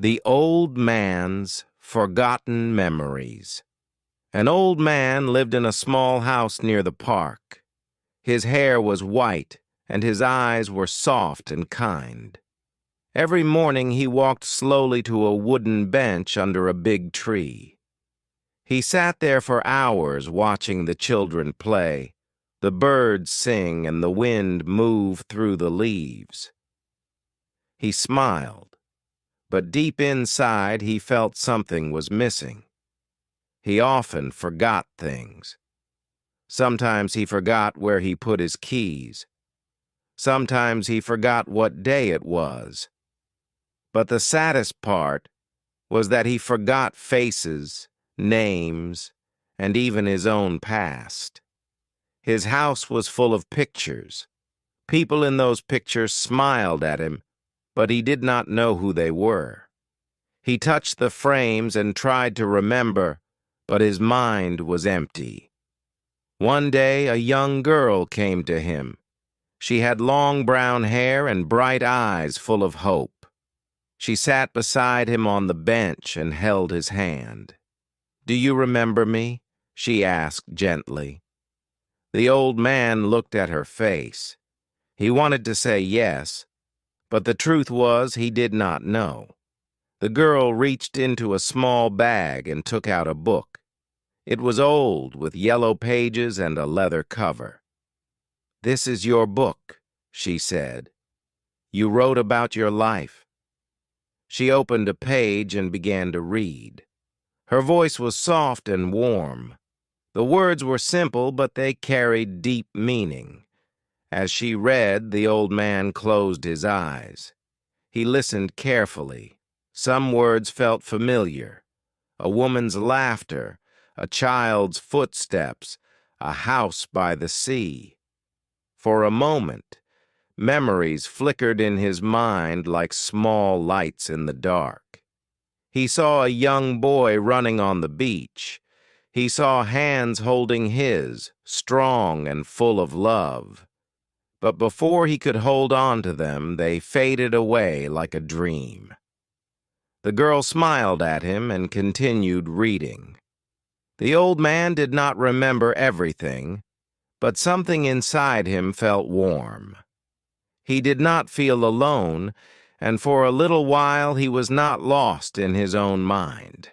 The Old Man's Forgotten Memories. An old man lived in a small house near the park. His hair was white, and his eyes were soft and kind. Every morning he walked slowly to a wooden bench under a big tree. He sat there for hours watching the children play, the birds sing, and the wind move through the leaves. He smiled, but deep inside he felt something was missing. He often forgot things. Sometimes he forgot where he put his keys. Sometimes he forgot what day it was. But the saddest part was that he forgot faces, names, and even his own past. His house was full of pictures. People in those pictures smiled at him, but he did not know who they were. He touched the frames and tried to remember, but his mind was empty. One day, a young girl came to him. She had long brown hair and bright eyes full of hope. She sat beside him on the bench and held his hand. "Do you remember me?" she asked gently. The old man looked at her face. He wanted to say yes, but the truth was he did not know. The girl reached into a small bag and took out a book. It was old, with yellow pages and a leather cover. "This is your book," she said. "You wrote about your life." She opened a page and began to read. Her voice was soft and warm. The words were simple, but they carried deep meaning. As she read, the old man closed his eyes. He listened carefully. Some words felt familiar. A woman's laughter, a child's footsteps, a house by the sea. For a moment, memories flickered in his mind like small lights in the dark. He saw a young boy running on the beach. He saw hands holding his, strong and full of love. But before he could hold on to them, they faded away like a dream. The girl smiled at him and continued reading. The old man did not remember everything, but something inside him felt warm. He did not feel alone, and for a little while he was not lost in his own mind.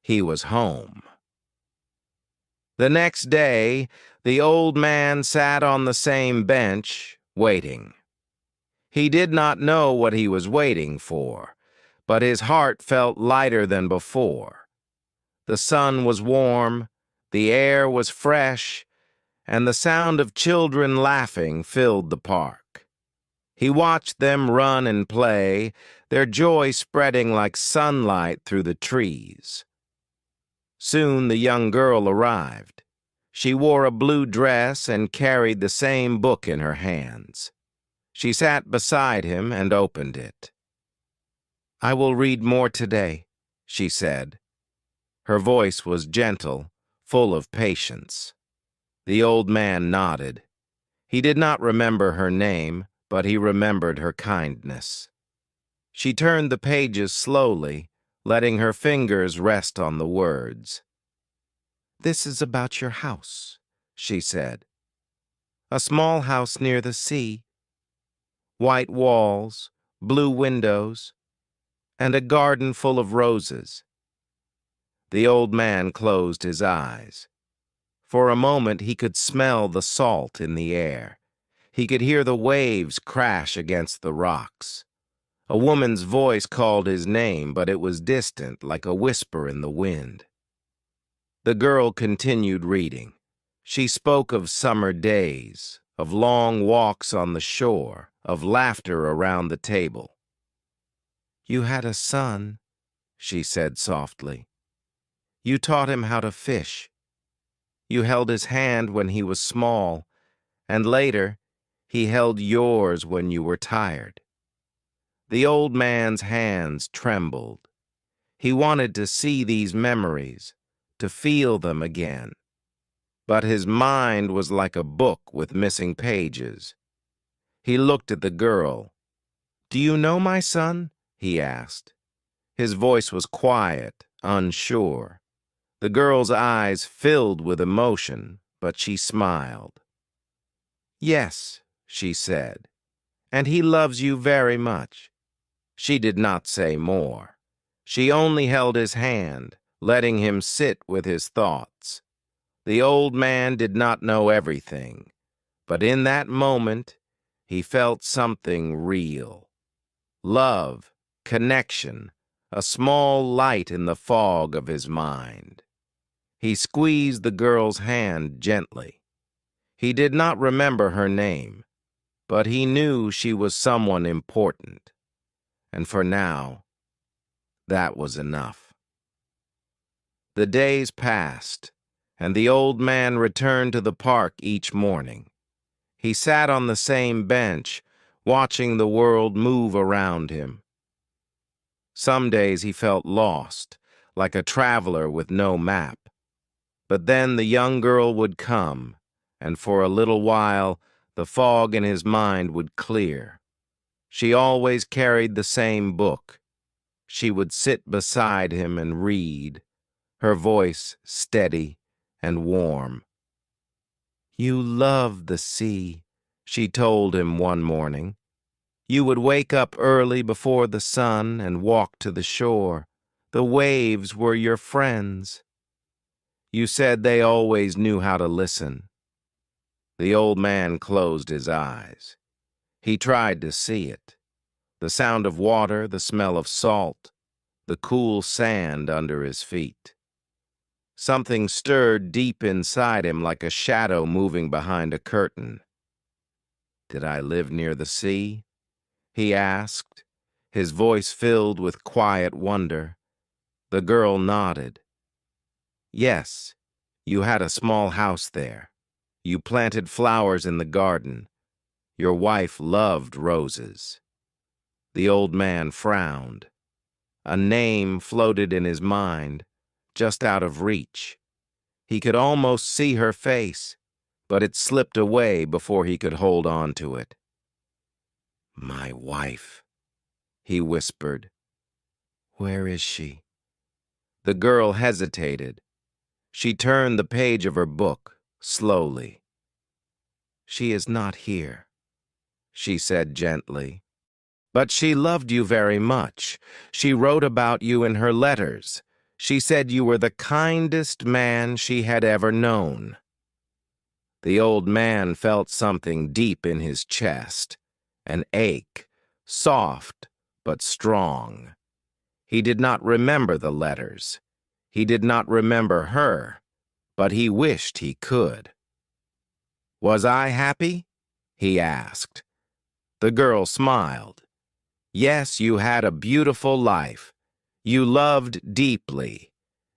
He was home. The next day, the old man sat on the same bench, waiting. He did not know what he was waiting for, but his heart felt lighter than before. The sun was warm, the air was fresh, and the sound of children laughing filled the park. He watched them run and play, their joy spreading like sunlight through the trees. Soon the young girl arrived. She wore a blue dress and carried the same book in her hands. She sat beside him and opened it. "I will read more today," she said. Her voice was gentle, full of patience. The old man nodded. He did not remember her name, but he remembered her kindness. She turned the pages slowly, letting her fingers rest on the words. "This is about your house," she said. "A small house near the sea. White walls, blue windows, and a garden full of roses." The old man closed his eyes. For a moment he could smell the salt in the air. He could hear the waves crash against the rocks. A woman's voice called his name, but it was distant, like a whisper in the wind. The girl continued reading. She spoke of summer days, of long walks on the shore, of laughter around the table. "You had a son," she said softly. "You taught him how to fish. You held his hand when he was small, and later he held yours when you were tired." The old man's hands trembled. He wanted to see these memories, to feel them again. But his mind was like a book with missing pages. He looked at the girl. "Do you know my son?" he asked. His voice was quiet, unsure. The girl's eyes filled with emotion, but she smiled. Yes, she said, and he loves you very much. She did not say more. She only held his hand, letting him sit with his thoughts. The old man did not know everything, but in that moment, he felt something real. Love, connection, a small light in the fog of his mind. He squeezed the girl's hand gently. He did not remember her name, but he knew she was someone important. And for now, that was enough. The days passed, and the old man returned to the park each morning. He sat on the same bench, watching the world move around him. Some days he felt lost, like a traveler with no map. But then the young girl would come, and for a little while the fog in his mind would clear. She always carried the same book. She would sit beside him and read, her voice steady and warm. "You love the sea," she told him one morning. "You would wake up early before the sun and walk to the shore. The waves were your friends. You said they always knew how to listen." The old man closed his eyes. He tried to see it. The sound of water, the smell of salt, the cool sand under his feet. Something stirred deep inside him like a shadow moving behind a curtain. "Did I live near the sea?" he asked, his voice filled with quiet wonder. The girl nodded. "Yes, you had a small house there. You planted flowers in the garden. Your wife loved roses." The old man frowned. A name floated in his mind, just out of reach. He could almost see her face, but it slipped away before he could hold on to it. "My wife," he whispered. "Where is she?" The girl hesitated. She turned the page of her book, slowly. "She is not here," she said gently. "But she loved you very much. She wrote about you in her letters. She said you were the kindest man she had ever known." The old man felt something deep in his chest, an ache, soft but strong. He did not remember the letters. He did not remember her, but he wished he could. "Was I happy?" he asked. The girl smiled. "Yes, you had a beautiful life. You loved deeply,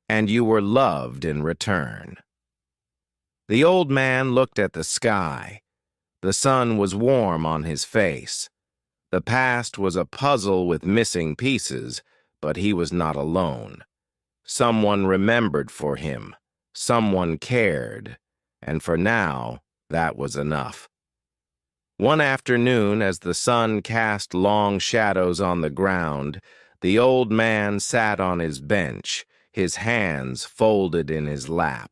and you were loved in return." The old man looked at the sky. The sun was warm on his face. The past was a puzzle with missing pieces, but he was not alone. Someone remembered for him. Someone cared. And for now, that was enough. One afternoon, as the sun cast long shadows on the ground, the old man sat on his bench, his hands folded in his lap.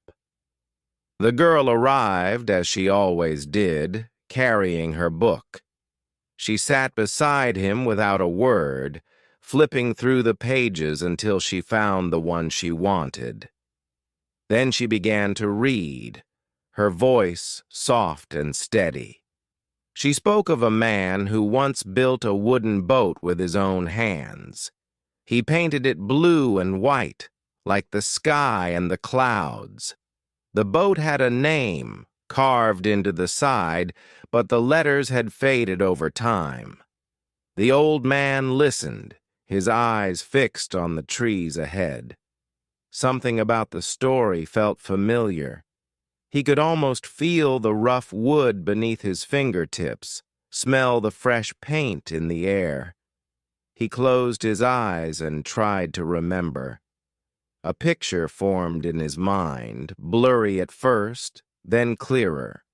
The girl arrived, as she always did, carrying her book. She sat beside him without a word, flipping through the pages until she found the one she wanted. Then she began to read, her voice soft and steady. She spoke of a man who once built a wooden boat with his own hands. He painted it blue and white, like the sky and the clouds. The boat had a name carved into the side, but the letters had faded over time. The old man listened, his eyes fixed on the trees ahead. Something about the story felt familiar. He could almost feel the rough wood beneath his fingertips, smell the fresh paint in the air. He closed his eyes and tried to remember. A picture formed in his mind, blurry at first, then clearer.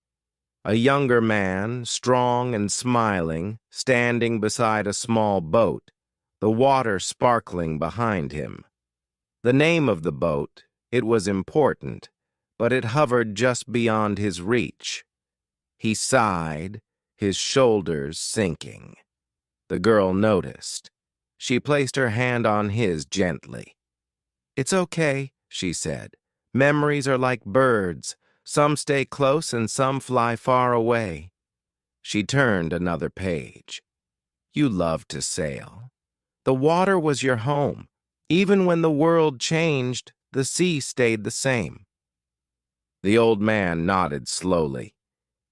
A younger man, strong and smiling, standing beside a small boat, the water sparkling behind him. The name of the boat, it was important, but it hovered just beyond his reach. He sighed, his shoulders sinking. The girl noticed. She placed her hand on his gently. "It's okay," she said. "Memories are like birds. Some stay close and some fly far away." She turned another page. "You loved to sail. The water was your home. Even when the world changed, the sea stayed the same." The old man nodded slowly.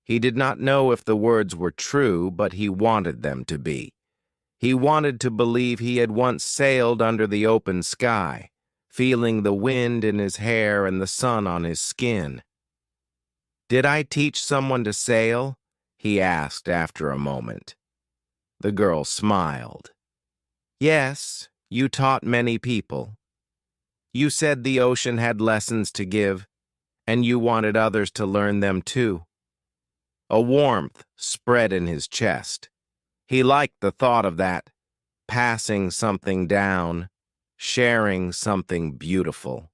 He did not know if the words were true, but he wanted them to be. He wanted to believe he had once sailed under the open sky, feeling the wind in his hair and the sun on his skin. "Did I teach someone to sail?" he asked after a moment. The girl smiled. "Yes, you taught many people. You said the ocean had lessons to give, and you wanted others to learn them too." A warmth spread in his chest. He liked the thought of that, passing something down, sharing something beautiful.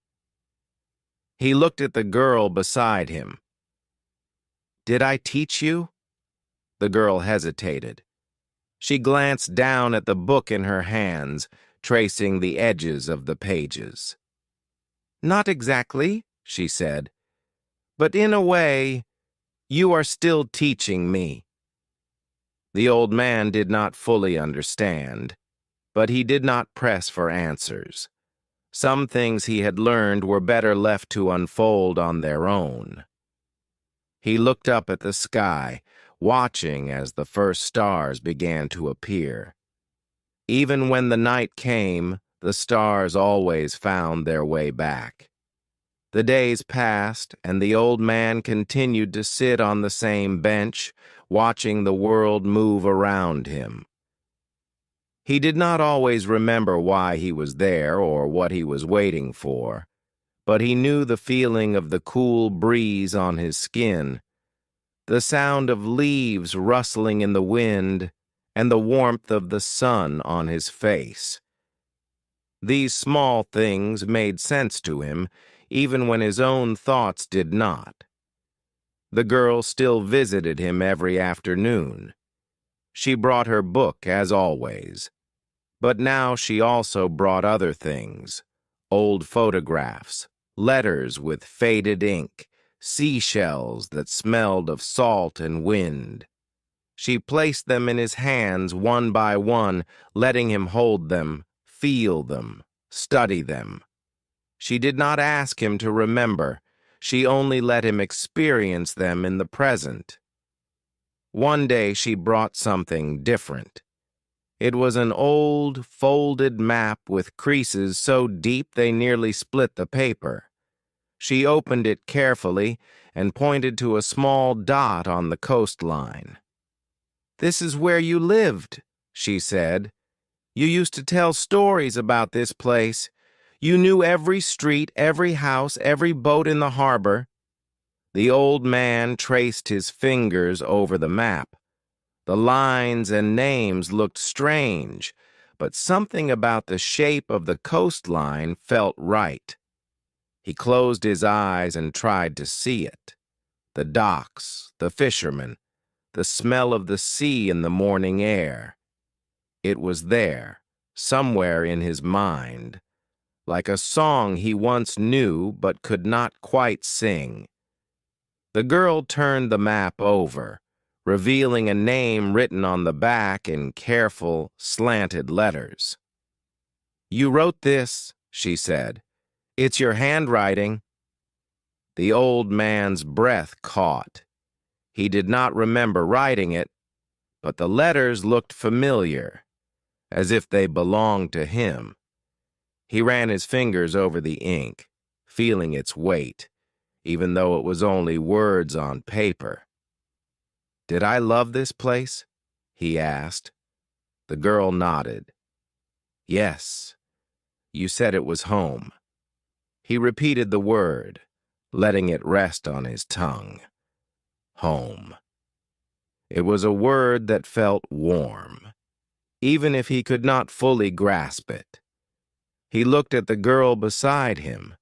He looked at the girl beside him. "Did I teach you?" The girl hesitated. She glanced down at the book in her hands, tracing the edges of the pages. "Not exactly," she said, "but in a way, you are still teaching me." The old man did not fully understand, but he did not press for answers. Some things he had learned were better left to unfold on their own. He looked up at the sky, watching as the first stars began to appear. Even when the night came, the stars always found their way back. The days passed, and the old man continued to sit on the same bench, watching the world move around him. He did not always remember why he was there or what he was waiting for, but he knew the feeling of the cool breeze on his skin, the sound of leaves rustling in the wind, and the warmth of the sun on his face. These small things made sense to him, even when his own thoughts did not. The girl still visited him every afternoon. She brought her book, as always. But now she also brought other things: old photographs, letters with faded ink, seashells that smelled of salt and wind. She placed them in his hands one by one, letting him hold them, feel them, study them. She did not ask him to remember. She only let him experience them in the present. One day she brought something different. It was an old, folded map with creases so deep they nearly split the paper. She opened it carefully and pointed to a small dot on the coastline. "This is where you lived," she said. "You used to tell stories about this place. You knew every street, every house, every boat in the harbor." The old man traced his fingers over the map. The lines and names looked strange, but something about the shape of the coastline felt right. He closed his eyes and tried to see it. The docks, the fishermen, the smell of the sea in the morning air. It was there, somewhere in his mind, like a song he once knew but could not quite sing. The girl turned the map over, revealing a name written on the back in careful, slanted letters. "You wrote this," she said. "It's your handwriting." The old man's breath caught. He did not remember writing it, but the letters looked familiar, as if they belonged to him. He ran his fingers over the ink, feeling its weight, even though it was only words on paper. "Did I love this place?" he asked. The girl nodded. "Yes, you said it was home." He repeated the word, letting it rest on his tongue. Home. It was a word that felt warm. even if he could not fully grasp it. He looked at the girl beside him,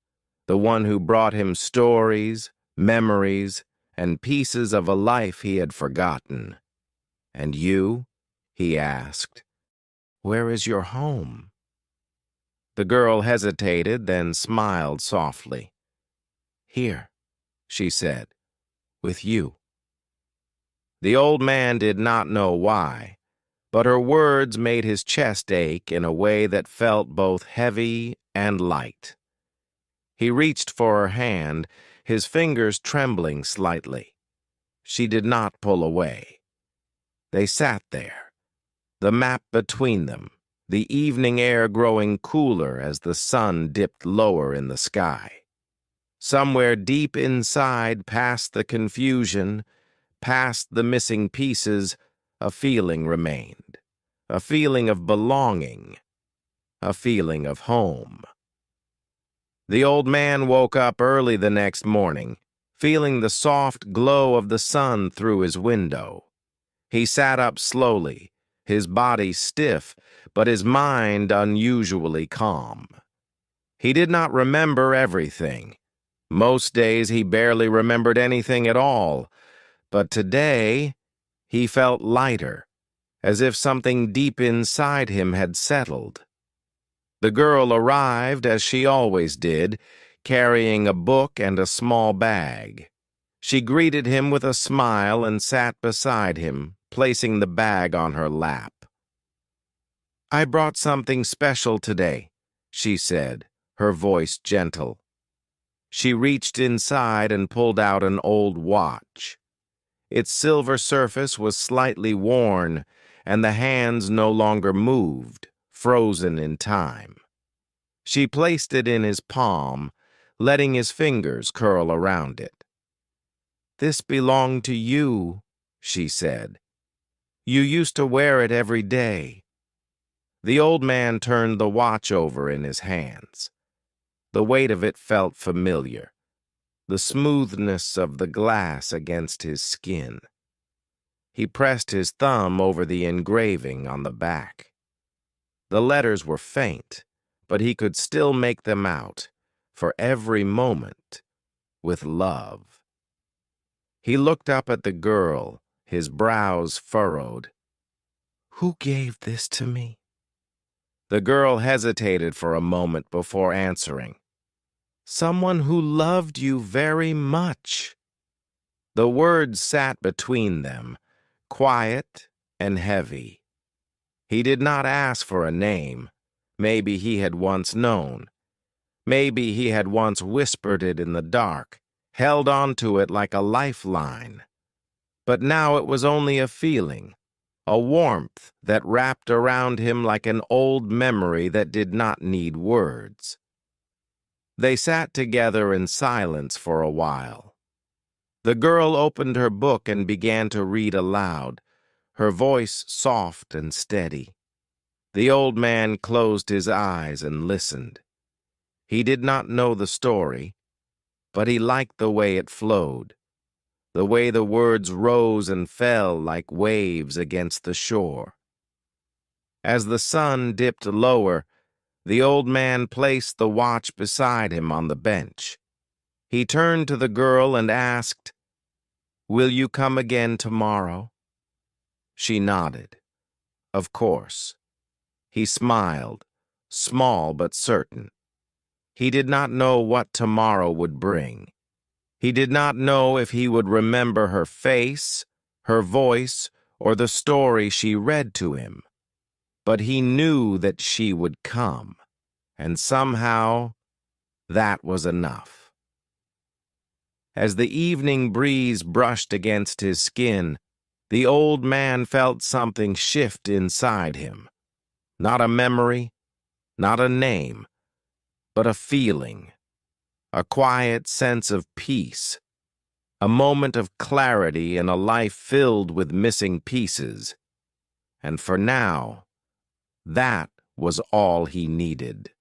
the one who brought him stories, memories, and pieces of a life he had forgotten. "And you?" he asked. "Where is your home?" The girl hesitated, then smiled softly. "Here," she said, "with you." The old man did not know why, but her words made his chest ache in a way that felt both heavy and light. He reached for her hand, his fingers trembling slightly. She did not pull away. They sat there, the map between them, the evening air growing cooler as the sun dipped lower in the sky. Somewhere deep inside, past the confusion, past the missing pieces, a feeling remained. A feeling of belonging. A feeling of home. The old man woke up early the next morning, feeling the soft glow of the sun through his window. He sat up slowly, his body stiff, but his mind unusually calm. He did not remember everything. Most days he barely remembered anything at all, but today he felt lighter, as if something deep inside him had settled. The girl arrived, as she always did, carrying a book and a small bag. She greeted him with a smile and sat beside him, placing the bag on her lap. "I brought something special today," she said, her voice gentle. She reached inside and pulled out an old watch. Its silver surface was slightly worn, and the hands no longer moved, frozen in time. She placed it in his palm, letting his fingers curl around it. "This belonged to you," she said. "You used to wear it every day." The old man turned the watch over in his hands. The weight of it felt familiar, the smoothness of the glass against his skin. He pressed his thumb over the engraving on the back. The letters were faint, but he could still make them out, for every moment, with love. He looked up at the girl, his brows furrowed. "Who gave this to me?" The girl hesitated for a moment before answering. "Someone who loved you very much." The words sat between them, quiet and heavy. He did not ask for a name. Maybe he had once known. Maybe he had once whispered it in the dark, held on to it like a lifeline. But now it was only a feeling, a warmth that wrapped around him like an old memory that did not need words. They sat together in silence for a while. The girl opened her book and began to read aloud, her voice soft and steady. The old man closed his eyes and listened. He did not know the story, but he liked the way it flowed, the way the words rose and fell like waves against the shore. As the sun dipped lower, the old man placed the watch beside him on the bench. He turned to the girl and asked, "Will you come again tomorrow?" She nodded. Of course. He smiled, small but certain. He did not know what tomorrow would bring. He did not know if he would remember her face, her voice, or the story she read to him. But he knew that she would come, and somehow that was enough. As the evening breeze brushed against his skin, the old man felt something shift inside him. Not a memory, not a name, but a feeling, a quiet sense of peace, a moment of clarity in a life filled with missing pieces. And for now, that was all he needed.